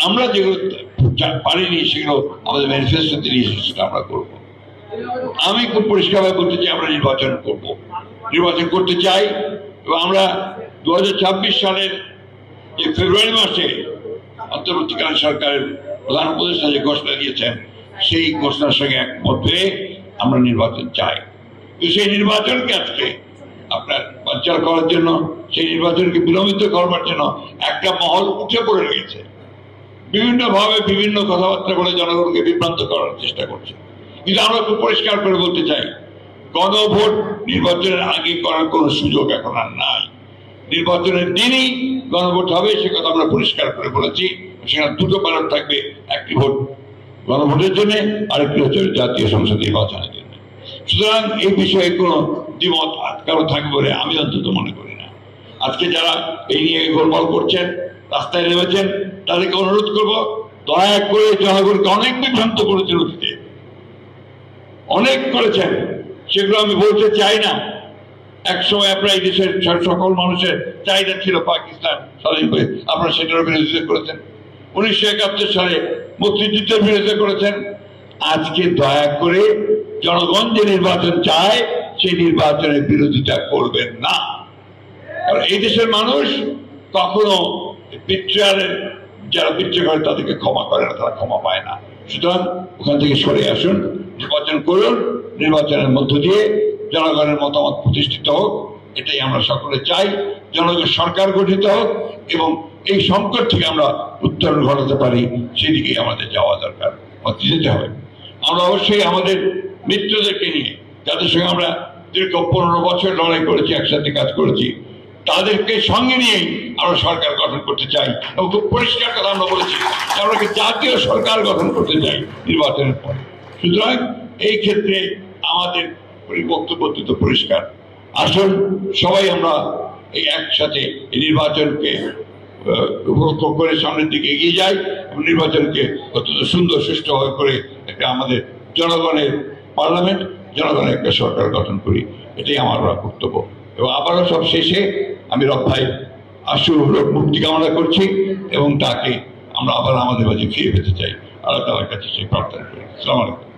আমরা যেগুলো পারিনি সেগুলো আমাদের ম্যানিফেস্টোতে নিয়ে সেটা আমরা করবো। আমি খুব পরিষ্কারভাবে বলতে চাই আমরা নির্বাচন করব, নির্বাচন করতে চাই এবং আমরা 2026 সালের যে ফেব্রুয়ারি মাসে অন্তর্বর্তীকালীন সরকারের প্রধান উপদেষ্টা যে ঘোষণা দিয়েছেন সেই ঘোষণার সঙ্গে একমত হয়ে আমরা নির্বাচন চাই। কিন্তু সেই নির্বাচনকে আজকে আপনার বানচাল করার জন্য, সেই নির্বাচনকে বিলম্বিত করবার জন্য একটা মহল উঠে পড়ে রয়েছে, বিভিন্নভাবে বিভিন্ন কথাবার্তা বলে জনগণকে বিভ্রান্ত করার চেষ্টা করছে। কিন্তু আমরা খুব পরিষ্কার করে বলতে চাই, গণভোট নির্বাচনের আগে করার কোনো সুযোগ এখন আর নাই। নির্বাচনের দিনই গণভোট হবে, সে কথা আমরা পরিষ্কার করে বলেছি। সেখানে দুটো ব্যালট থাকবে, একটি ভোট গণভোটের জন্য, আরেকটি হচ্ছে জাতীয় সংসদ নির্বাচনের জন্য। সুতরাং এই বিষয়ে কোনো দ্বিমত কারো থাকবে বলে আমি অন্তত মনে করি না। আজকে যারা এই নিয়ে গোলমাল করছেন, রাস্তায় নেমেছেন, তাদেরকে অনুরোধ করব, দয়া করে জনগণকে অনেক বিভ্রান্ত করেছেন, অতীতে অনেক করেছেন, সেগুলো আমি বলতে চাই না। একসময় আপনারা এই দেশের সকল মানুষের চাহিদা ছিল পাকিস্তান স্বাধীন করে, আপনারা সেটার বিরোধিতা করেছেন। 1971 সালে মুক্তিযুদ্ধের বিরোধিতা করেছেন। আজকে দয়া করে জনগণ যে নির্বাচন চায় সেই নির্বাচনের বিরোধিতা করবেন না। কারণ এই দেশের মানুষ কখনো বিট্রিয়ারের যারা বিট্রি করে তাদেরকে ক্ষমা করে না, তারা ক্ষমা পায় না। সুতরাং ওখান থেকে সরে আসুন, নির্বাচন করুন, নির্বাচনের মধ্য দিয়ে জনগণের মতামত প্রতিষ্ঠিত হোক, এটাই আমরা সকলে চাই। জনগণ সরকার গঠিত হোক এবং এই সংকট থেকে আমরা উত্তরণ ঘটাতে পারি, সেদিকেই আমাদের যাওয়া দরকার, যেতে হবে। আমরা অবশ্যই আমাদের মিত্রদেরকে নিয়ে, যাদের সঙ্গে আমরা দীর্ঘ 15 বছর লড়াই করেছি, একসাথে কাজ করেছি, তাদেরকে সঙ্গে নিয়েই আমরা সরকার গঠন করতে চাই। এবং খুব পরিষ্কার কথা আমরা বলেছি, আমরা জাতীয় সরকার গঠন করতে চাই নির্বাচনের পর। সুতরাং এই ক্ষেত্রে আমাদের বক্তব্য তো পরিষ্কার। আসুন সবাই আমরা এই একসাথে এই নির্বাচনকে উপভোগ করে সামনের দিকে এগিয়ে যাই এবং নির্বাচনকে অত্যন্ত সুন্দর সুষ্ঠুভাবে করে একটা আমাদের জনগণের পার্লামেন্ট, জনগণের একটা সরকার গঠন করি, এটাই আমার বক্তব্য। এবং আবারও সব শেষে আমি রব ভাই আশুর মুক্তি কামনা করছি এবং তাকে আমরা আবার আমাদের মাঝে ফিরে পেতে চাই। আল্লাহ তাআলার কাছে সেই প্রার্থনা করি। আসসালামু আলাইকুম।